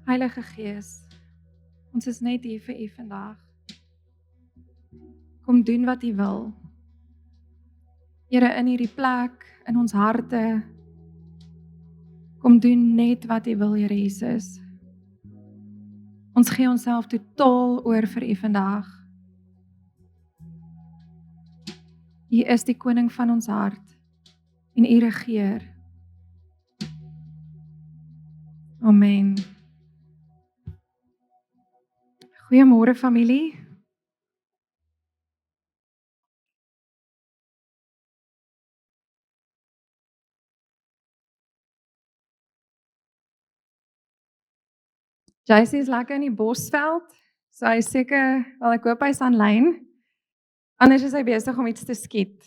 Heilige Gees, ons is net hier vir U vandag. Kom doen wat U wil. Here, in hierdie plek, in ons harte, kom doen net wat U wil, Here Jesus. Ons gee onsself totaal oor vir U vandag. U is die koning van ons hart en U regeer. Amen. Goeiemôre familie. Jacy is lekker in die Bosveld, so hy is seker, wel ek hoop hy's aanlyn. Anders is hy besig om iets te skiet.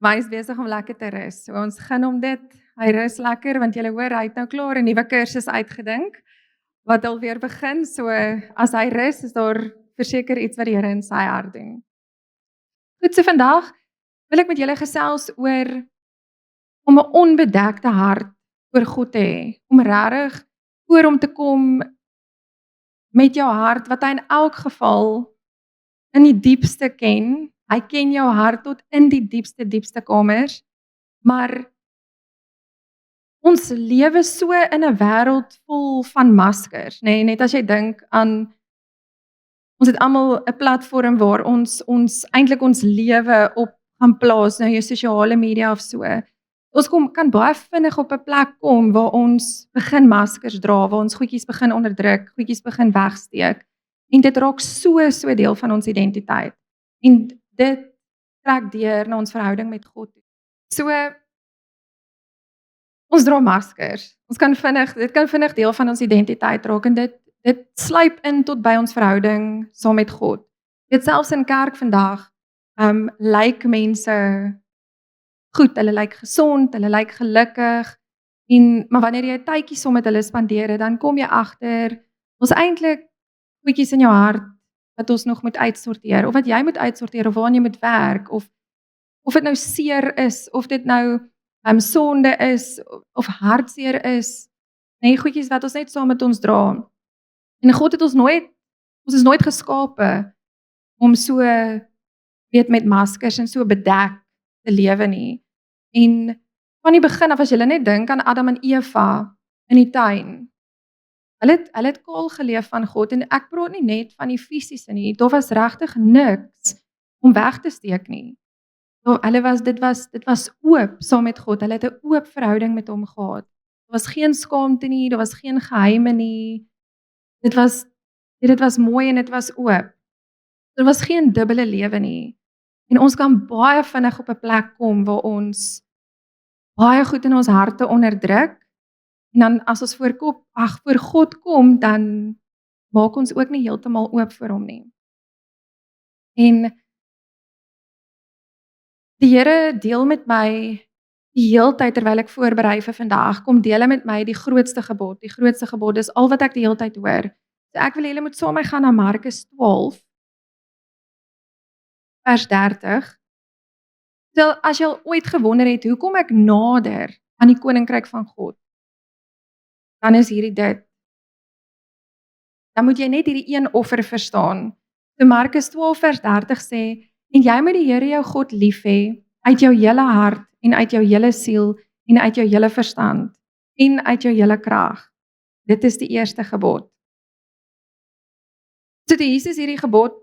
Maar hy is besig om lekker te rus. So ons gun hom dit. Hy rus lekker want julle hoor hy het nou klaar 'n nuwe kursus uitgedink wat alweer begin. So as hy rus, is daar verseker iets wat die Here in sy hart doen. Goed, so vandag wil ek met julle gesels oor om 'n onbedekte hart voor God te hê. Om regtig voor hom te kom met jou hart wat hy in elk geval in die diepste ken. Hy ken jou hart tot in die diepste kamers, maar ons lewe so in 'n wêreld vol van maskers, nê? Net as jy dink aan ons het almal 'n platform waar ons eintlik ons lewe op gaan plaas, nou jou sosiale media of so. Ons kan baie vinnig op 'n plek kom waar ons begin maskers dra, waar ons goedjies begin onderdruk, goedjies begin wegsteek. En dit raak so deel van ons identiteit. En dit trek deur na ons verhouding met God. So ons dra maskers. Dit kan vinnig deel van ons identiteit raak en dit sluip in tot by ons verhouding saam met God. Dit selfs in kerk vandag, lyk mense goed, hulle lyk gesond, hulle lyk gelukkig. Maar wanneer jy 'n tydjie saam met hulle spandeer, dan kom jy agter ons eintlik goedjies in jou hart wat ons nog moet uitsorteer, of wat jy moet uitsorteer, of waaraan jy moet werk, of dit nou seer is, of dit nou sonde is, of hartseer is, nee, goedjies wat ons net saam met ons dra. En God het ons is nooit geskape om so, met maskers en so bedek te lewe nie. En van die begin af, as jy net dink aan Adam en Eva in die tuin, Hulle het kaal geleef van God, en ek praat nie net van die fisiese nie, daar was regtig niks om weg te steek nie. Dit was oop saam met God, hulle het 'n oop verhouding met hom gehad. Daar was geen skaamte nie, daar was geen geheime nie. Dit was mooi en dit was oop. Daar was geen dubbele lewe nie. En ons kan baie vinnig op 'n plek kom waar ons baie goed in ons harte onderdruk. En dan as ons voor God kom, dan maak ons ook nie heeltemal oop vir hom nie. En die Here deel met my die heeltyd terwyl ek voorberei vir vandag, kom deel met my die grootste gebod. Die grootste gebod is al wat ek die heeltyd hoor. So ek wil julle moet saam met my gaan na Markus 12 vers 30. So as jy al ooit gewonder het hoekom ek nader aan die koninkryk van God, dan is hierdie dit. Dan moet jy net hierdie een offer verstaan. So Markus 12 vers 30 sê, en jy moet die Here jou God lief hê, uit jou hele hart, en uit jou hele siel, en uit jou hele verstand, en uit jou hele krag. Dit is die eerste gebod. So toe Jesus hierdie gebod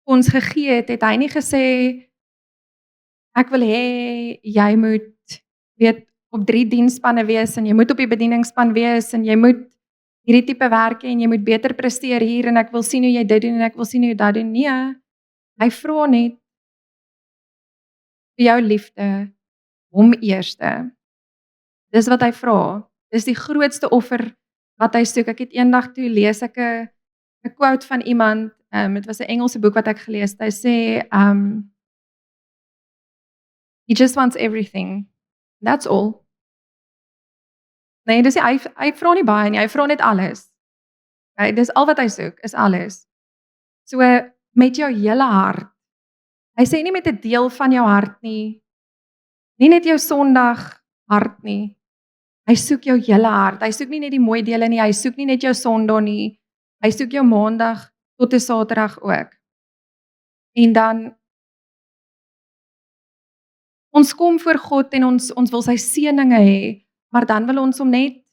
ons gegee het, het hy nie gesê, ek wil hê, jy moet, op 3 diensspanne wees, en jy moet op die bedieningsspan wees, en jy moet hierdie tipe werk hê, en jy moet beter presteer hier, en ek wil sien hoe jy dit doen, en ek wil sien hoe jy dat doen. Nee, hy vra net vir jou liefde, hom eerste. Dis wat hy vra. Dis die grootste offer wat hy soek. Ek het eendag toe lees ek 'n quote van iemand, dit was 'n Engelse boek wat ek gelees het. Hy sê, he just wants everything. That's all. Nee, dis hy vra nie baie nie, hy vra net alles. Okay, dis al wat hy soek, is alles. So, met jou hele hart. Hy sê nie met 'n deel van jou hart nie, nie net jou Sondag hart nie. Hy soek jou hele hart. Hy soek nie net die mooi dele nie, hy soek nie net jou Sondag nie. Hy soek jou Maandag tot 'n Saterdag ook. En dan ons kom voor God en ons wil sy seëninge hê, maar dan wil ons wil net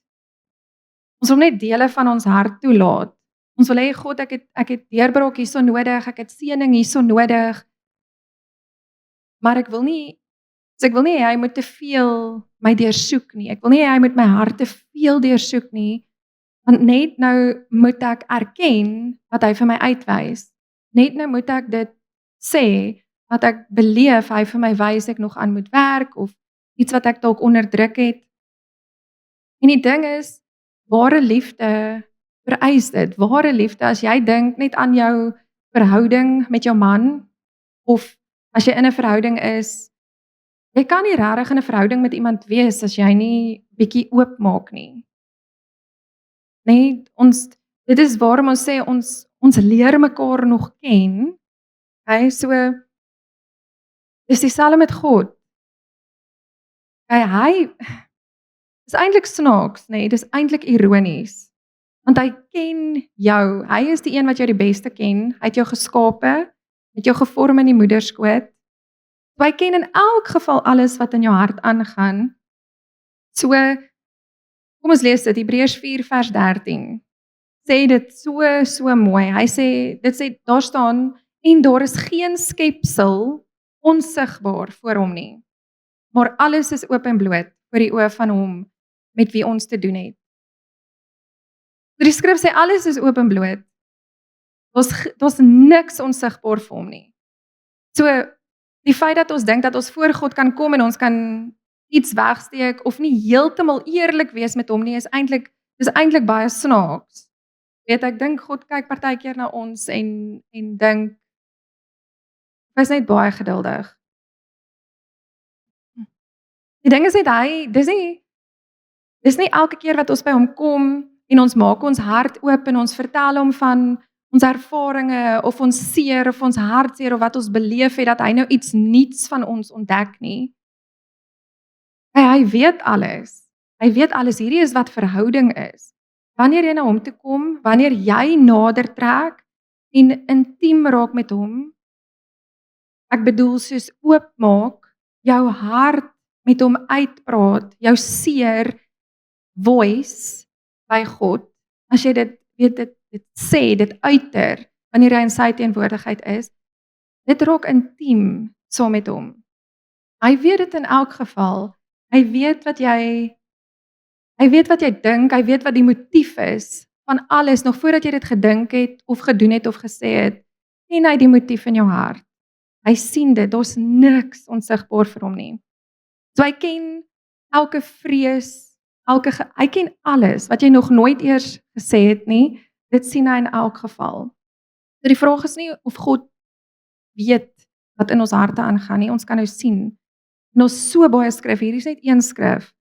dele van ons hart toelaat. Ons wil hê God, ek het deurbraak hierso nodig, ek het seëning hierso nodig, maar ek wil nie hê hy moet te veel my deursoek nie. Ek wil nie hê hy moet my hart te veel deursoek nie, want net nou moet ek erken wat hy vir my uitwys. Net nou moet ek dit sê, wat ek beleef, hy vir my wys ek nog aan moet werk, of iets wat ek dalk onderdruk het. En die ding is, ware liefde vereis dit. Ware liefde, as jy dink net aan jou verhouding met jou man, of as jy in 'n verhouding is, jy kan nie regtig in 'n verhouding met iemand wees as jy nie bietjie oopmaak nie. Nee, dit is waarom ons sê ons leer mekaar nog ken. So dis dieselfde met God. Hy is eintlik snaaks, nê? Dis eintlik ironies. Want hy ken jou. Hy is die een wat jou die beste ken. Hy het jou geskape, het jou gevorm in die moederskoot. So hy ken in elk geval alles wat in jou hart aangaan. So kom ons lees dit, Hebreërs 4 vers 13. Sê dit so mooi. Dit sê daar staan, en daar is geen skepsel onsigbaar voor hom nie, maar alles is oop en bloot voor die oë van hom met wie ons te doen het. So die skrif sê alles is oop en bloot. Daar's niks onsigbaar vir hom nie. So die feit dat ons dink dat ons voor God kan kom en ons kan iets wegsteek of nie heeltemal eerlik wees met hom nie, is eintlik baie snaaks. Weet, ek dink God kyk partykeer na ons en dink, hy is net baie geduldig. Die ding is net dis nie elke keer wat ons by hom kom en ons maak ons hart oop en ons vertel hom van ons ervarings of ons seer of ons hartseer of wat ons beleef het, dat hy nou iets nuuts van ons ontdek nie. Hy weet alles. Hy weet alles. Hierdie is wat verhouding is. Wanneer jy na hom toe kom, wanneer jy nader trek en intiem raak met hom, ek bedoel soos oopmaak, jou hart met hom uitpraat, jou seer voice by God, as jy dit sê, dit uiter, wanneer hy in sy teenwoordigheid is, dit raak intiem saam met hom. Hy weet dit in elk geval. Hy weet wat jy dink, hy weet wat die motief is van alles, nog voordat jy dit gedink het, of gedoen het, of gesê het, en hy die motief in jou hart. Hy sien dit, daar's niks onsigbaar vir hom nie. So hy ken elke vrees, hy ken alles, wat jy nog nooit eers gesê het nie, dit sien hy in elk geval. So die vraag is nie of God weet wat in ons harte aangaan nie, ons kan nou sien. En ons so baie skrif, hier is net een skrif,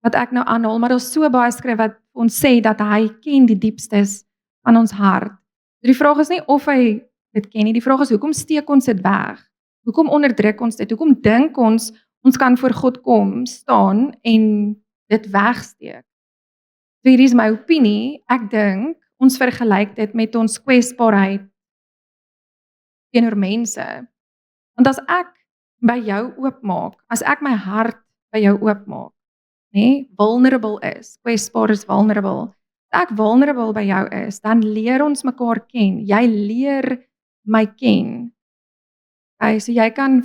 wat ek nou aanhaal, maar ons so baie skrif wat ons sê dat hy ken die diepstes van ons hart. So die vraag is nie of hy dit ken nie, die vraag is hoekom steek ons dit weg? Hoekom onderdruk ons dit? Hoekom dink ons kan voor God kom, staan en dit wegsteek? So hier is my opinie, ek dink, ons vergelyk dit met ons kwesbaarheid teenoor mense. Want as ek by jou oopmaak, as ek my hart by jou oopmaak, vulnerable is, kwesbaar is vulnerable, as ek vulnerable by jou is, dan leer ons mekaar ken, jy leer my ken. So jy kan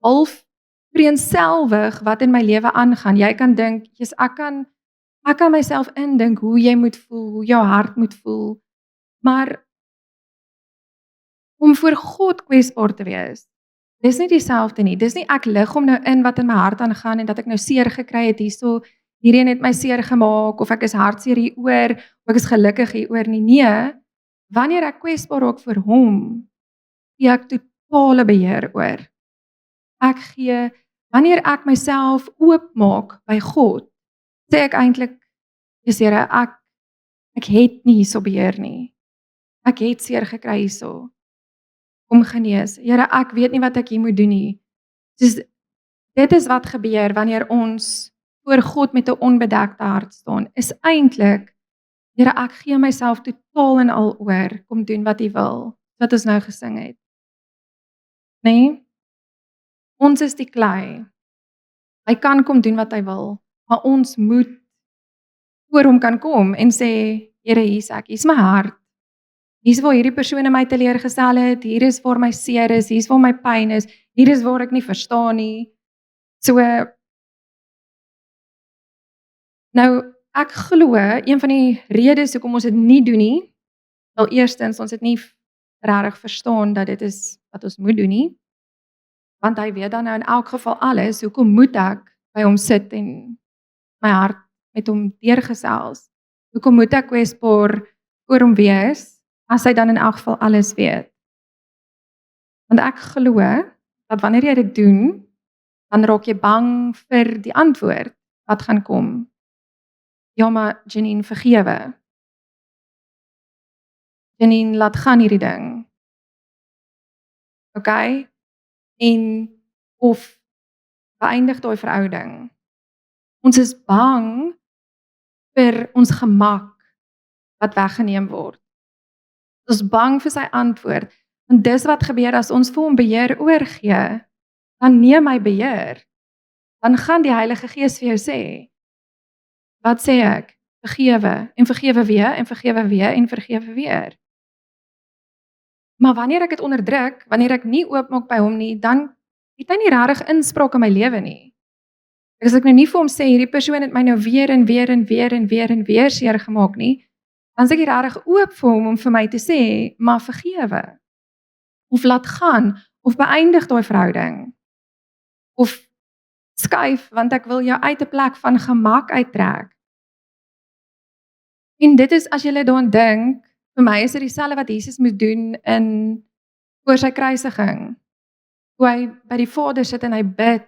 half vereenselwig wat in my lewe aangaan, jy kan dink, ek kan myself indink hoe jy moet voel, hoe jou hart moet voel, maar om voor God kwesbaar te wees, dis nie dieselfde nie, dis nie ek lig hom nou in wat in my hart aangaan en dat ek nou seer gekry het hierso, hierheen het my seer gemaak, of ek is hartseer hieroor, of ek is gelukkig hieroor nie. Nee, wanneer ek kwesbaar raak vir hom, gee ek totale beheer oor. Wanneer ek myself oopmaak by God, sê ek eintlik, Here, ek het nie hierso beheer nie. Ek het seer gekry hierso. Kom genees. Here, ek weet nie wat ek hier moet doen nie. Soos, dit is wat gebeur wanneer ons voor God met 'n onbedekte hart staan, is eintlik, Here, ek gee myself totaal en al oor, kom doen wat U wil, wat ons nou gesing het. Nee, ons is die klei. Hy kan kom doen wat hy wil, maar ons moet voor hom kan kom en sê, Here, hier's ek, hier's my hart. Hier's waar hierdie persoon my teleurgestel het, hier is waar my seer is, hier's waar my pyn is, hier is waar ek nie verstaan nie. So, nou, ek glo, een van die redes hoekom ons dit nie doen nie, wel eerstens, ons het nie regtig verstaan dat dit is wat ons moet doen nie, want hy weet dan nou in elk geval alles, hoekom moet ek by hom sit en my hart met hom deurgesels? Hoekom moet ek kwesbaar voor hom wees, as hy dan in elk geval alles weet? Want ek glo, dat wanneer jy dit doen, dan raak jy bang vir die antwoord, wat gaan kom. Ja, maar Janine, vergewe. Janine, laat gaan hierdie ding. Okay? En, of, beëindig daai verhouding. Ons is bang vir ons gemak, wat weggeneem word. Ons is bang vir sy antwoord, want dis wat gebeur as ons vir hom beheer oorgee, dan neem hy beheer. Dan gaan die Heilige Gees vir jou sê, wat sê ek? Vergewe, en vergewe weer, en vergewe weer, en vergewe weer. Maar wanneer ek dit onderdruk, wanneer ek nie oopmaak by hom nie, dan het hy nie regtig inspraak in my lewe nie. As ek nou nie vir hom sê, hierdie persoon het my nou weer en weer en weer en weer en weer seer gemaak nie, dan is ek nie regtig oop vir hom om vir my te sê, maar vergewe. Of laat gaan, of beëindig daai verhouding. Of skuif, want ek wil jou uit 'n plek van gemak uittrek. En dit is, as jy daaraan dink, vir my is dit dieselfde wat Jesus moes doen voor sy kruisiging. Toe hy by die Vader sit en hy bid,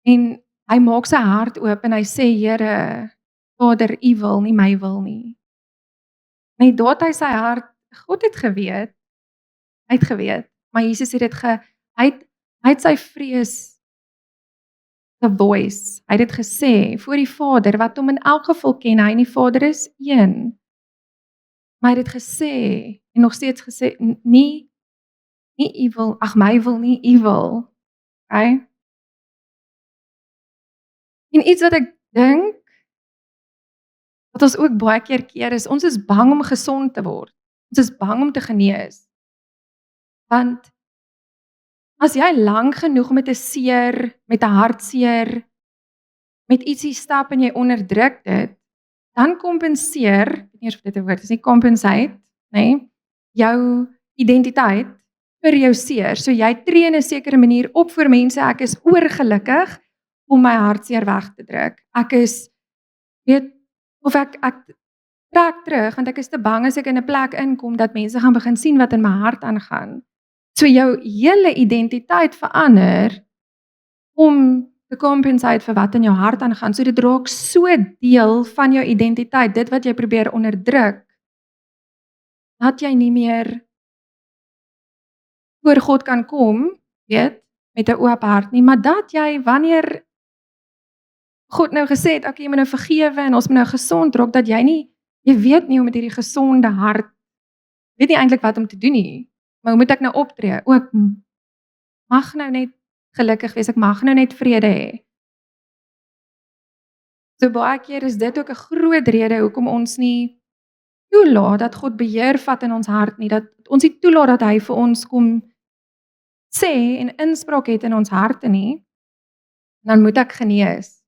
en hy maak sy hart oop en hy sê, Here, Vader, U wil nie my wil nie. Net daar het hy sy hart, God het geweet, hy het geweet, maar Jesus het dit hy het sy vrees voice, hy het dit gesê, voor die Vader, wat hom in elk geval ken, hy en die Vader is een. Maar hy het dit gesê, en nog steeds gesê, nie U wil, my wil nie, U wil. Okay? En iets wat ek dink, wat ons ook baie keer is, ons is bang om gesond te word. Ons is bang om te genees. Want, as jy lank genoeg met 'n seer, met 'n hartseer, met ietsie stap en jy onderdruk dit, dan kompenseer, ek weet nie eers of dit 'n woord is nie, compensate, nee, jou identiteit vir jou seer. So jy tree in 'n sekere manier op vir mense, ek is oorgelukkig om my hartseer weg te druk. Ek is, of ek trek terug, want ek is te bang as ek in 'n plek inkom, dat mense gaan begin sien wat in my hart aangaan. So jou hele identiteit verander, om te compensate vir wat in jou hart aangaan. So dit raak so deel van jou identiteit, dit wat jy probeer onderdruk, dat jy nie meer voor God kan kom, met 'n oop hart nie, maar dat jy, wanneer God nou gesê het, okay, jy moet nou vergewe en ons moet nou gesond raak, dat jy weet nie hoe met hierdie gesonde hart, weet nie eintlik wat om te doen nie, maar hoe moet ek nou optree? Ek mag nou net gelukkig wees, ek mag nou net vrede hê. So baie keer is dit ook 'n groot rede hoekom ons nie toelaat dat God beheer vat in ons hart nie, dat ons nie toelaat dat hy vir ons kom sê en inspraak het in ons harte nie, dan moet ek genees.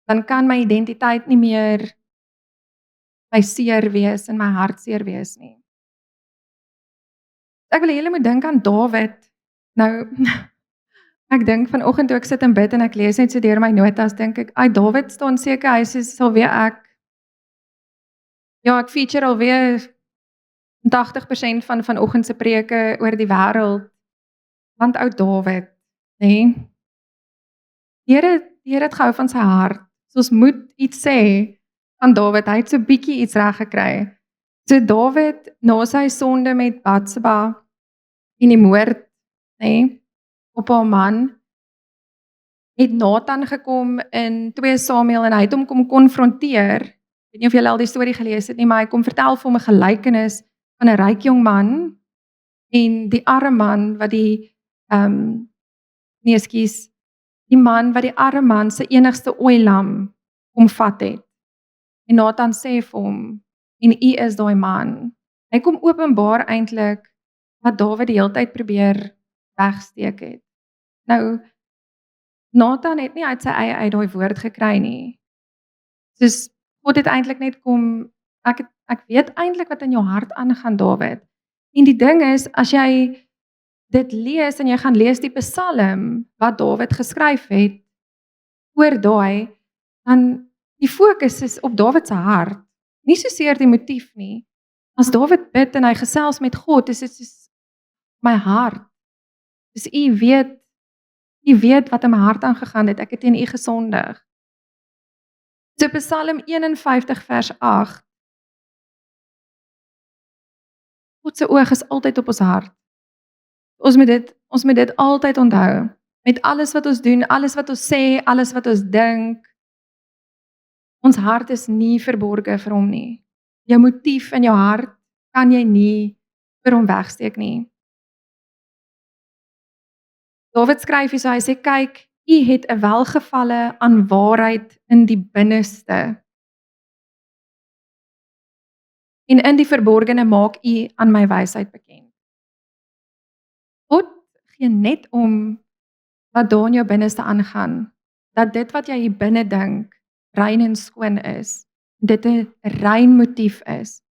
Dan kan my identiteit nie meer my seer wees en my hartseer wees nie. Ek wil julle moet dink aan Dawid. Nou, ek dink vanoggend toe ek sit en bid en ek lees net so deur my notas, dink ek, Dawid staan seker, hy sal weer ek feature alweer 80% van vanoggend se preke oor die wêreld, want ou Dawid, nee. Die Here het gehou van sy hart. So ons moet iets sê van Dawid, hy het so bietjie iets reg gekry. So Dawid, na sy sonde met Batseba en die moord, nee, op haar man, het Nathan gekom in 2 Samuel en hy het hom kom konfronteer. Ek weet nie of julle al die storie gelees het nie, maar hy kom vertel vir hom 'n gelykenis van 'n ryk jong man en die arme man wat die nee, ekskuus, die man wat die arme man se enigste ooilam kom vat het. En Nathan sê vir hom, en u is daai man. Hy kom openbaar eintlik wat Dawid die hele tyd probeer wegsteek het. Nou, Nathan het nie uit sy eie uit daai woord gekry nie. Soos God het eintlik net kom, ek weet eintlik wat in jou hart aangaan, Dawid. En die ding is, as jy dit lees en jy gaan lees die Psalm wat Dawid geskryf het oor daai, dan die fokus is op Dawid se hart, nie soseer die motief nie. As Dawid bid en hy gesels met God, is dit soos my hart. Dis u weet wat in my hart aangegaan het, ek het teen u gesondig. So Psalm 51 vers 8. God se oog is altyd op ons hart. Ons moet dit altyd onthou. Met alles wat ons doen, alles wat ons sê, alles wat ons dink. Ons hart is nie verborge vir hom nie. Jou motief in jou hart kan jy nie vir hom wegsteek nie. Dawid skryf hier, so hy sê, kyk, u het 'n welgevalle aan waarheid in die binneste. En in die verborgene maak u aan my wysheid bekend. God gee net om wat daar in jou binneste aangaan, dat dit wat jy hier binne dink, rein en skoon is, dit 'n rein motief is.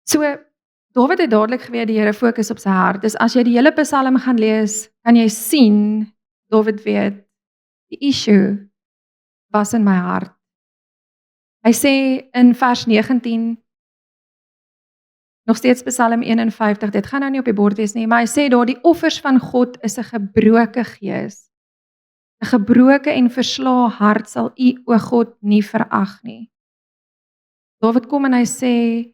So, Dawid het dadelik geweet die Here fokus op sy hart. Dus as jy die hele Psalm gaan lees, kan jy sien, Dawid weet, die issue was in my hart. Hy sê in vers 19, nog steeds Psalm 51, dit gaan nou nie op die bord wees nie, maar hy sê daar, die offers van God is 'n gebroke gees. 'n Gebroke en verslae hart sal u, o God, nie verag nie. Dawid kom en hy sê,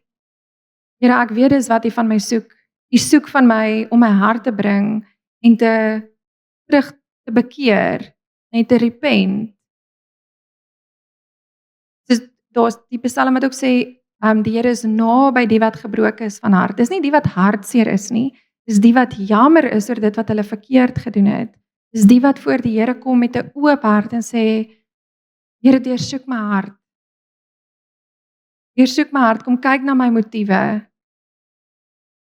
Here, ek weet dis wat u van my soek. U soek van my om my hart te bring en terug te bekeer en te repent. Dus daar's die Psalm wat ook sê, die Here is naby die wat gebroken is van hart. Dis nie die wat hartseer is nie, dis die wat jammer is oor dit wat hulle verkeerd gedoen het. Dis die wat voor die Here kom met 'n oop hart en sê, Here, deursoek my hart. Deursoek my hart, kom kyk na my motiewe.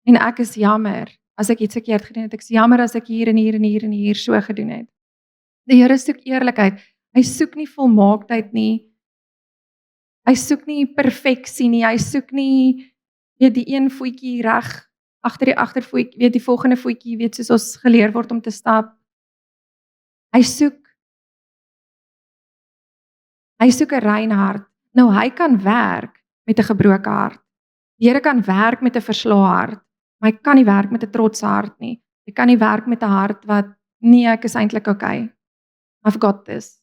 En ek is jammer as ek iets verkeerd gedoen het. Ek is jammer as ek hier en hier en hier en hier so gedoen het. Die Here soek eerlikheid. Hy soek nie volmaaktheid nie. Hy soek nie perfeksie nie. Hy soek nie die een voetjie reg agter die agtervoetjie, die volgende voetjie, soos ons geleer word om te stap. Hy soek 'n rein hart. Nou hy kan werk met 'n gebroke hart. Die Here kan werk met 'n verslae hart. Maar hy kan nie werk met 'n trotse hart nie. Hy kan nie werk met 'n hart wat, nee, ek is eintlik okay. I've got this.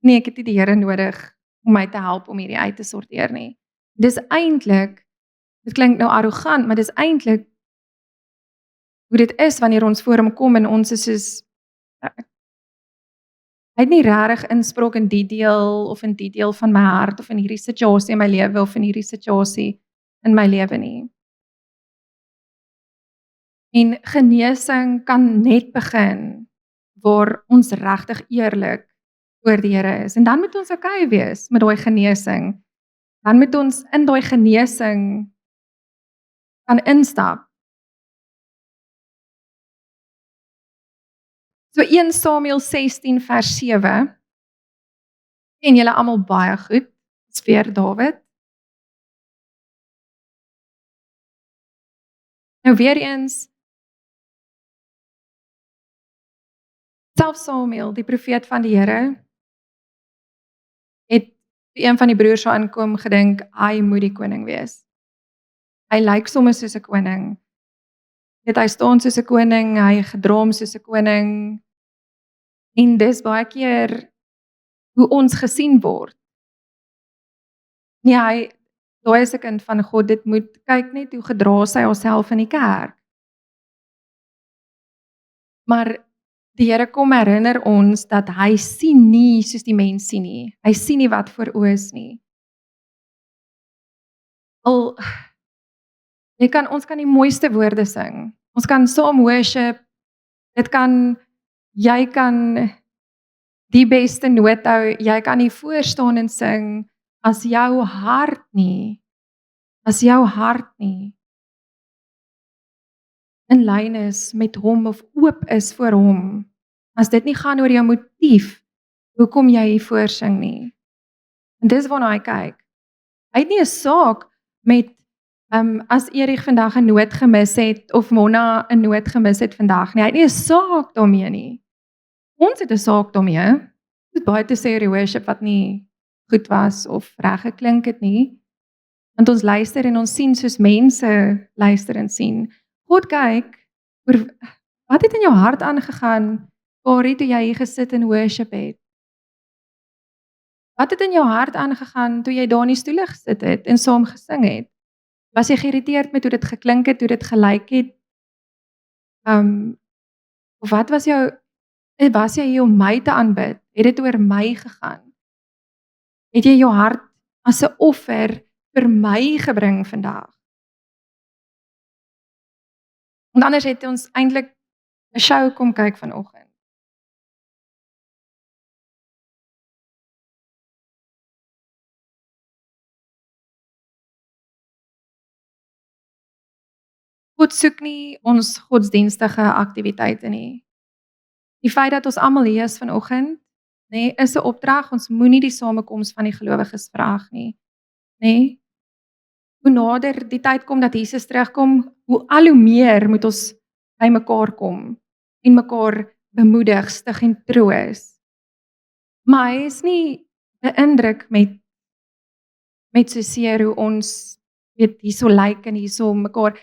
Nee, ek het nie die Here nodig om my te help om hierdie uit te sorteer nie. Dis eintlik, dit klink nou arrogant, maar dis eintlik hoe dit is wanneer ons voor hom kom en ons is soos, hy het nie regtig inspraak in die deel of in die deel van my hart of in hierdie situasie in my lewe of in hierdie situasie in my lewe nie. En genesing kan net begin waar ons regtig eerlik oor die Here is. En dan moet ons okay wees met daai genesing. Dan moet ons in daai genesing kan instap. So 1 Samuel 16 vers 7. Ken julle almal baie goed. Dis weer Dawid. Nou weer eens, self Samuel, die profeet van die Here, het een van die broers so aankom gedink, hy moet die koning wees. Hy lyk soms soos 'n koning. Hy staan soos 'n koning, hy gedroom soos 'n koning. En dis baie keer hoe ons gesien word. Nee, daai is 'n kind van God, dit moet kyk net hoe gedra sy haarself in die kerk. Maar die Here kom herinner ons dat hy sien nie soos die mens sien nie. Hy sien nie wat voor oë is nie. Al ons kan die mooiste woorde sing. Ons kan saam worship. Jy kan die beste noot hou, jy kan nie voor staan en sing as jou hart nie in lyn is met hom of oop is vir hom. As dit nie gaan oor jou motief hoekom jy hier voor sing nie. En dis waarna hy kyk. Hy het nie 'n saak met as Erik vandag 'n noot gemis het of Mona 'n noot gemis het vandag nie. Hy het nie 'n saak daarmee nie. Ons het 'n saak daarmee. Dit is baie te sê oor die worship wat nie goed was of reg geklink het nie. Want ons luister en ons sien soos mense luister en sien. God kyk oor wat het in jou hart aangegaan, Kari, toe jy hier gesit en worship het? Wat het in jou hart aangegaan toe jy daar in die stoele gesit het en saam gesing het? Was jy geïrriteerd met hoe dit geklink het, hoe dit gelyk het? Of wat was jy hier om my te aanbid? Het dit oor my gegaan? Het jy jou hart as 'n offer vir my gebring vandag? Want anders het ons eintlik 'n show kom kyk vanoggend. God soek nie ons godsdienstige aktiwiteite nie. Die feit dat ons almal hier is vanoggend, nê, is 'n opdrag. Ons moenie die samekoms van die gelowiges verag nie, nê? Hoe nader die tyd kom dat Jesus terugkom, hoe meer moet ons by mekaar kom en mekaar bemoedig, stig en troos. Maar hy is nie beïndruk met so seer hoe ons hierso lyk en hierso mekaar.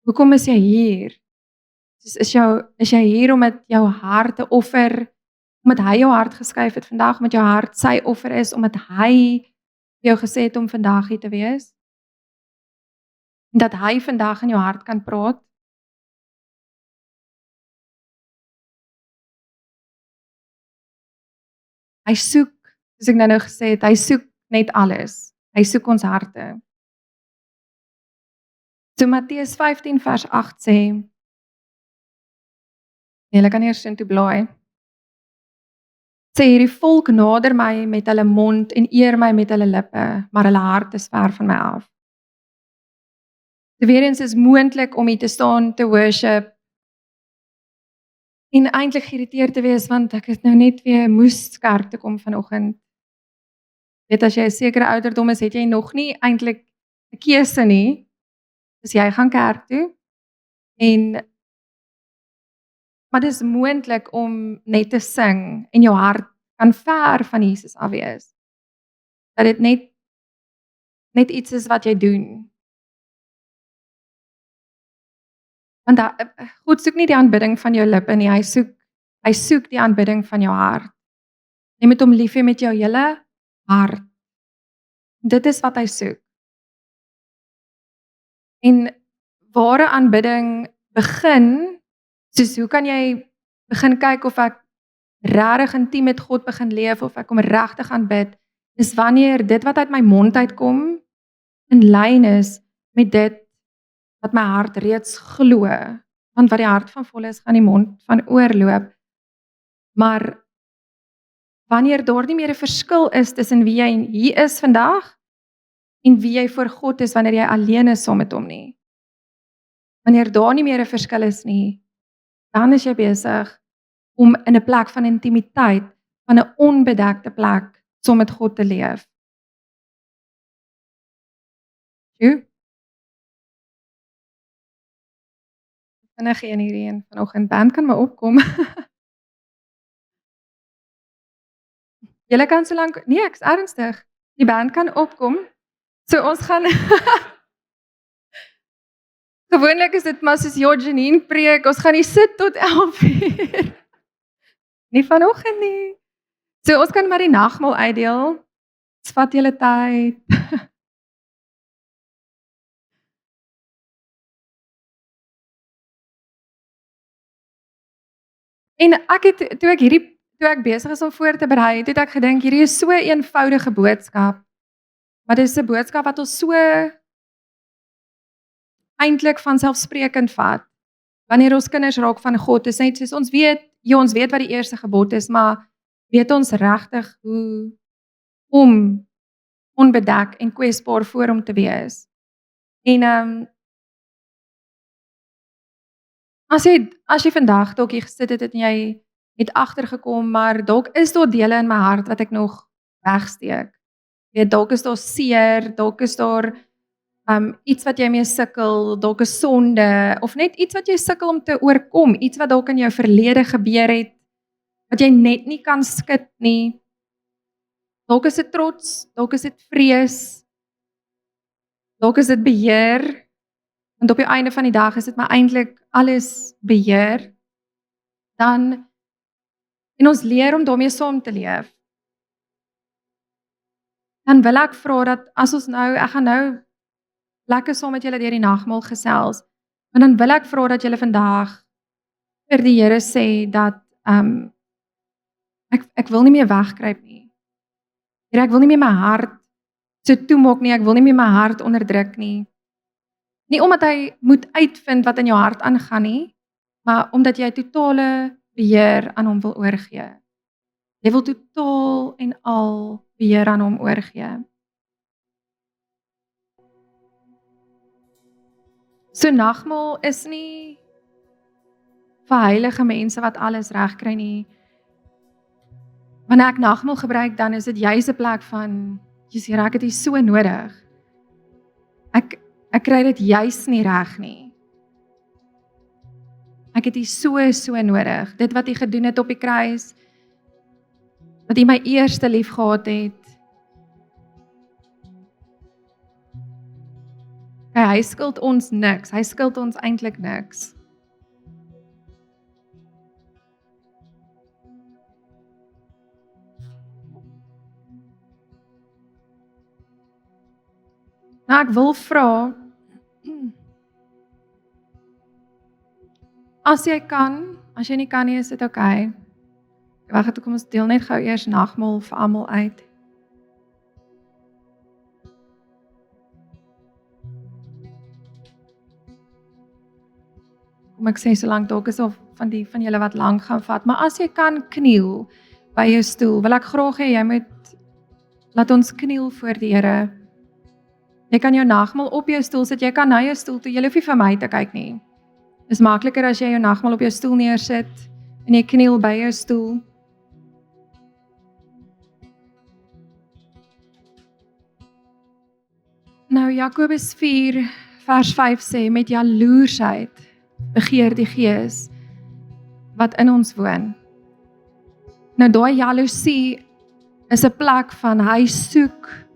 Hoekom is jy hier? Is jy hier omdat jou hart 'n offer, omdat hy jou hart geskuif het vandag, omdat jou hart sy offer is, omdat hy vir jou gesê het om vandag hier te wees? En dat hy vandag in jou hart kan praat? Hy soek, soos ek nou gesê het, hy soek net alles. Hy soek ons harte. So Matteus 15 vers 8 sê, julle kan eers intoe blaai. Sê hierdie volk nader my met hulle mond en eer my met hulle lippe, maar hulle hart is ver van my af. So weer eens is moontlik om hier te staan te worship en eintlik geïrriteerd te wees want ek het nou net weer moes kerk toe kom vanoggend. Weet as jy 'n sekere ouderdom is, het jy nog nie eintlik 'n keuse nie. Dus jy gaan kerk toe maar dis moontlik om net te sing en jou hart kan ver van Jesus af wees. Dat dit net iets is wat jy doen. Want God soek nie die aanbidding van jou lippe nie, hy soek die aanbidding van jou hart. Jy moet hom lief hê met jou hele hart. Dit is wat hy soek. En ware aanbidding begin, soos hoe kan jy begin kyk of ek regtig intiem met God begin leef of ek hom regtig aanbid, is wanneer dit wat uit my mond uitkom in lyn is met dit wat my hart reeds glo. Want wat die hart van vol is, gaan die mond van oorloop. Maar wanneer daar nie meer 'n verskil is tussen wie jy hier is vandag en wie jy voor God is wanneer jy alleen is saam met hom nie. Wanneer daar nie meer 'n verskil is nie, dan is jy besig om in 'n plek van intimiteit, van 'n onbedekte plek saam met God te leef. Joe? Vinnig een hierdie een vanoggend, band kan maar opkom. Julle kan so lank, nee, ek's ernstig. Die band kan opkom. So ons gaan gewoonlik is dit maar soos Janine preek, ons gaan nie sit tot 11:00. Nie vanoggend nie. So ons kan maar die nagmaal uitdeel. Dit vat julle tyd. En toe ek besig is om voor te berei, het ek gedink hierdie is so 'n eenvoudige boodskap, maar dis 'n boodskap wat ons so eintlik vanselfsprekend vat. Wanneer ons kinders raak van God, is net soos ons weet wat die eerste gebod is, maar weet ons regtig hoe om onbedek en kwesbaar voor hom te wees. En as jy vandag dalk hier gesit het en jy het agtergekom, maar dalk is daar dele in my hart wat ek nog wegsteek. Weet, dalk is daar seer, dalk is daar iets wat jy mee sukkel, dalk 'n sonde of net iets wat jy sukkel om te oorkom, iets wat dalk in jou verlede gebeur het wat jy net nie kan skud nie. Dalk is dit trots, dalk is dit vrees, dalk is dit beheer. Want op die einde van die dag is dit maar eintlik alles beheer. En ons leer om daarmee saam te leef. Dan wil ek vra dat as ons ek gaan nou lekker saam met julle deur die nagmaal gesels, en dan wil ek vra dat julle vandag vir die Here sê dat ek wil nie meer wegkruip nie. Here, ek wil nie meer my hart so toemaak nie, ek wil nie meer my hart onderdruk nie. Nie omdat hy moet uitvind wat in jou hart aangaan nie, maar omdat jy totale beheer aan hom wil oorgee. Jy wil totaal en al beheer aan hom oorgee. So nagmaal is nie vir heilige mense wat alles reg kry nie. Wanneer ek nagmaal gebruik, dan is dit juis 'n plek van, Here, ek het U so nodig. Ek kry dit juis nie reg nie. Ek het U so nodig. Dit wat U gedoen het op die kruis, dat U my eerste lief gehad het. Hy skuld ons niks. Hy skuld ons eintlik niks. Nou ek wil vra, as jy kan, as jy nie kan nie, is dit oukei. Wag, kom ons deel net gou eers nagmaal vir almal uit. Kom ek sê solank dalk is of van julle wat lank gaan vat, maar as jy kan kniel by jou stoel, wil ek graag hê jy moet laat ons kniel voor die Here. Jy kan jou nagmaal op jou stoel sit, jy kan na jou stoel toe, jy hoef nie vir my te kyk nie. Dit is makliker as jy jou nagmaal op jou stoel neersit en jy kniel by jou stoel. Nou Jakobus 4 vers 5 sê, met jaloersheid begeer die Gees wat in ons woon. Nou daai jaloesie is 'n plek van hy soek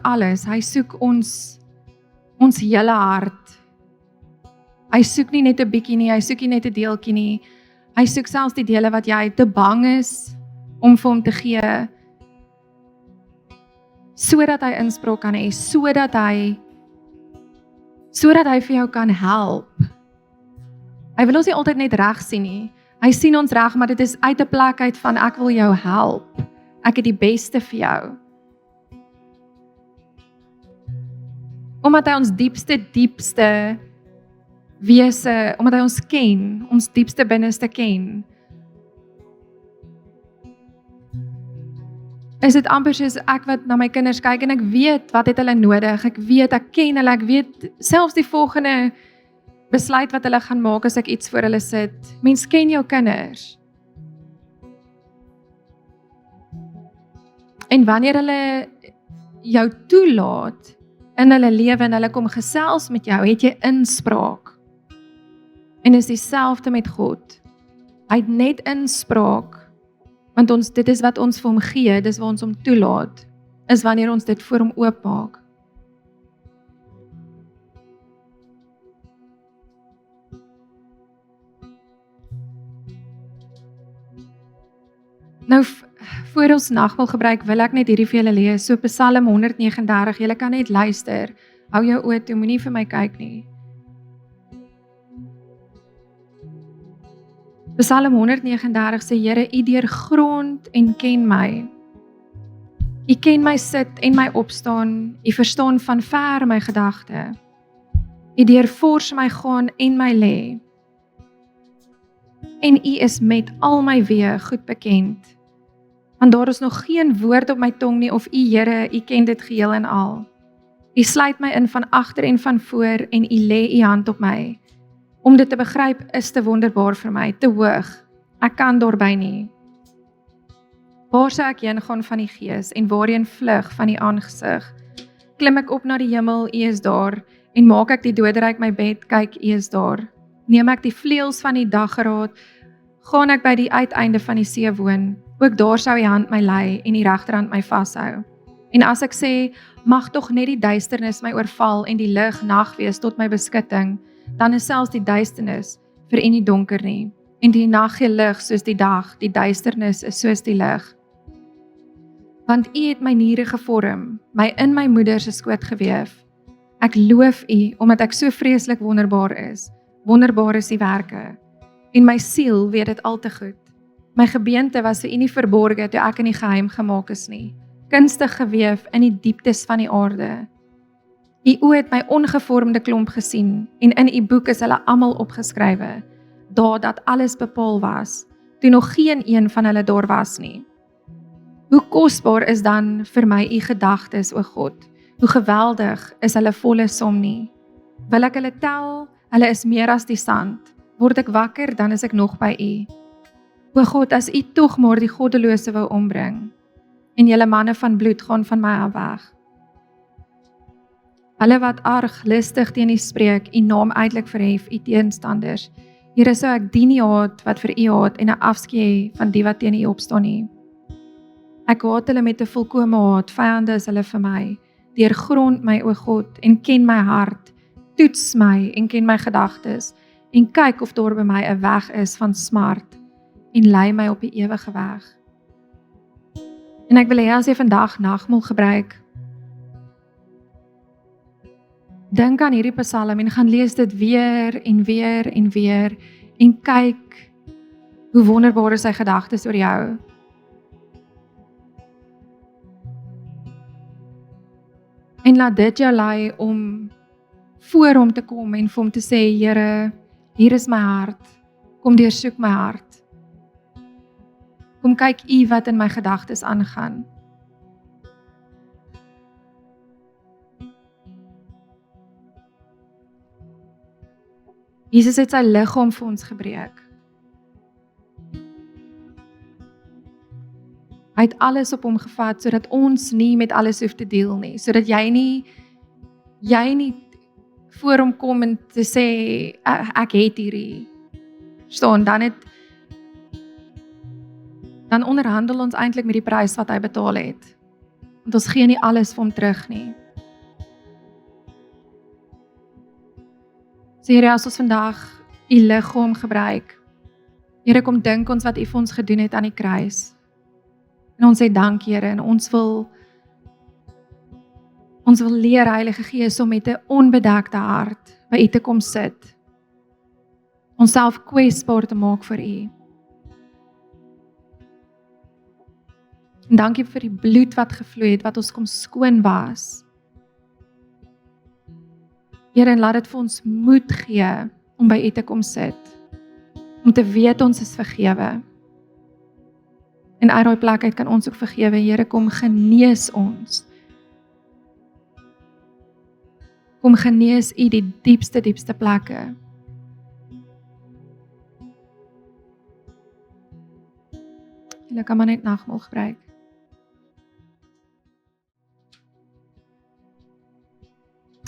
alles, hy soek ons hele hart. Hy soek nie net 'n bietjie nie, hy soek nie net 'n deeltjie nie. Hy soek selfs die dele wat jy te bang is om vir hom te gee, sodat hy inspraak kan hê, sodat hy vir jou kan help. Hy wil ons nie altyd net reg sien nie. Hy sien ons reg, maar dit is uit 'n plek uit van ek wil jou help. Ek het die beste vir jou. Omdat hy ons diepste wese, omdat hy ons ken, ons diepste binneste ken, is dit amper soos ek wat na my kinders kyk en ek weet wat het hulle nodig, ek ken hulle, ek weet selfs die volgende besluit wat hulle gaan maak as ek iets voor hulle sit. Mens ken jou kinders. En wanneer hulle jou toelaat in hulle lewe en hulle kom gesels met jou, het jy inspraak. En is dieselfde met God. Hy het net inspraak, want dit is wat ons vir hom gee, dis wat ons hom toelaat, is wanneer ons dit voor hom oopmaak. Nou, voor ons nagmaal gebruik, wil ek net hierdie vir julle lees, so Psalm 139, julle kan net luister, hou jou oë toe, moenie vir my kyk nie. Psalm 139 sê, Here, U deurgrond en ken my. U ken my sit en my opstaan, U verstaan van ver my gedagte. U deurvors my gaan en my lê. En U is met al my weë goed bekend. Want daar is nog geen woord op my tong nie, of U, Here, U ken dit geheel en al. U sluit my in van agter en van voor, en U lê U hand op my. Om dit te begryp is te wonderbaar vir my, te hoog. Ek kan daarby nie. Waar sou ek heen gaan van die gees, en waarheen vlug van die aangesig? Klim ek op na die hemel, U is daar, en maak ek die doderyk my bed, kyk, U is daar. Neem ek die vleuels van die daggeraad, gaan ek by die uiteinde van die see woon, ook daar sou die hand my lei, en die regterhand my vashou. En as ek sê, mag tog net die duisternis my oorval, en die lig nag wees tot my beskutting, dan is selfs die duisternis vir U nie donker nie, en die nag gee lig soos die dag, die duisternis is soos die lig. Want U het my niere gevorm, my in my moeder se skoot geweef. Ek loof U, omdat ek so vreeslik wonderbaar is. Wonderbaar is die werke, en my siel weet dit al te goed. My gebeente was vir U nie verborge, toe ek in die geheim gemaak is nie. Kunstig geweef in die dieptes van die aarde. U oë het my ongevormde klomp gesien, en in U boek is hulle almal opgeskrywe, daar dat alles bepaal was, toe nog geen een van hulle daar was nie. Hoe kosbaar is dan vir my U gedagtes, o God, hoe geweldig is hulle volle som nie. Wil ek hulle tel, hulle is meer as die sand, word ek wakker, dan is ek nog by U. O God, as U tog maar die goddelose wou ombring, en julle manne van bloed gaan van my af weg. Hulle wat arg listig teen U spreek, U naam uitlik verhef, U teenstanders. Here, sou ek die nie haat wat vir U haat, en 'n afskeid van die wat teen U opstaan nie. Ek haat hulle met 'n volkome haat, vyande is hulle vir my. Deurgrond my, o God, en ken my hart. Toets my en ken my gedagtes, en kyk of daar by my 'n weg is van smart, en lei my op die ewige weg. En ek wil hê as jy vandag nagmaal gebruik, dink aan hierdie psalm en gaan lees dit weer en weer en weer, en kyk hoe wonderbaar is sy gedagtes oor jou. En laat dit jou lei om voor hom te kom en vir hom te sê, Here, hier is my hart, kom deursoek my hart. Kom kyk U wat in my gedagtes aangaan. Jesus het sy liggaam vir ons gebreek. Hy het alles op hom gevat, sodat ons nie met alles hoef te deel nie, sodat jy nie voor hom kom en te sê, ek het hierdie, staan, dan onderhandel ons eintlik met die prys wat hy betaal het, want ons gee nie alles vir hom terug nie. So Here, as ons vandag U liggaam gebruik, Here, kom dink ons wat U vir ons gedoen het aan die kruis. En ons sê dank, Here, en ons wil leer, Heilige Gees, om met 'n onbedekte hart by U te kom sit. Onsself kwesbaar te maak vir U. En dankie vir die bloed wat gevloei het, wat ons kom skoon was. Here, en laat dit vir ons moed gee om by U te kom sit. Om te weet ons is vergewe. En uit daai plek uit kan ons ook vergewe. Here, kom genees ons. Kom genees U die diepste plekke. Julle kan maar net nagmaal gebruik.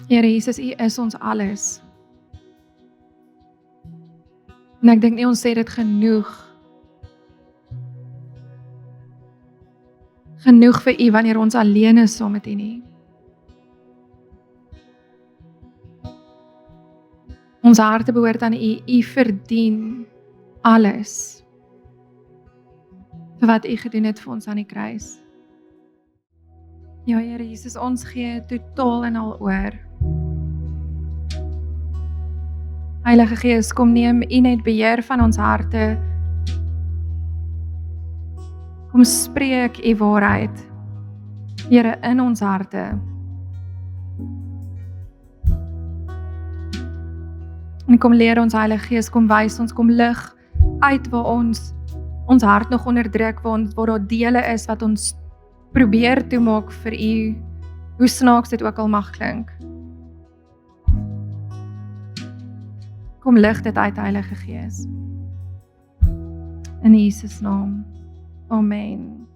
Here Jesus, U is ons alles. En ek dink nie ons sê dit genoeg. Genoeg vir U wanneer ons alleen is saam met U nie. Ons harte behoort aan U. U verdien alles vir wat U gedoen het vir ons aan die kruis. Ja, Here Jesus, ons gee totaal en al oor. Heilige Gees, kom neem U net beheer van ons harte, Kom spreek u waarheid, Here, in ons harte. En kom leer ons Heilige Gees, kom wys ons, kom lig uit waar ons hart nog onderdruk, waar daar dele is wat ons probeer toemaak vir u, hoe snaaks dit ook al mag klink. Kom lig dit uit, Heilige Gees. In Jesus naam. Amen.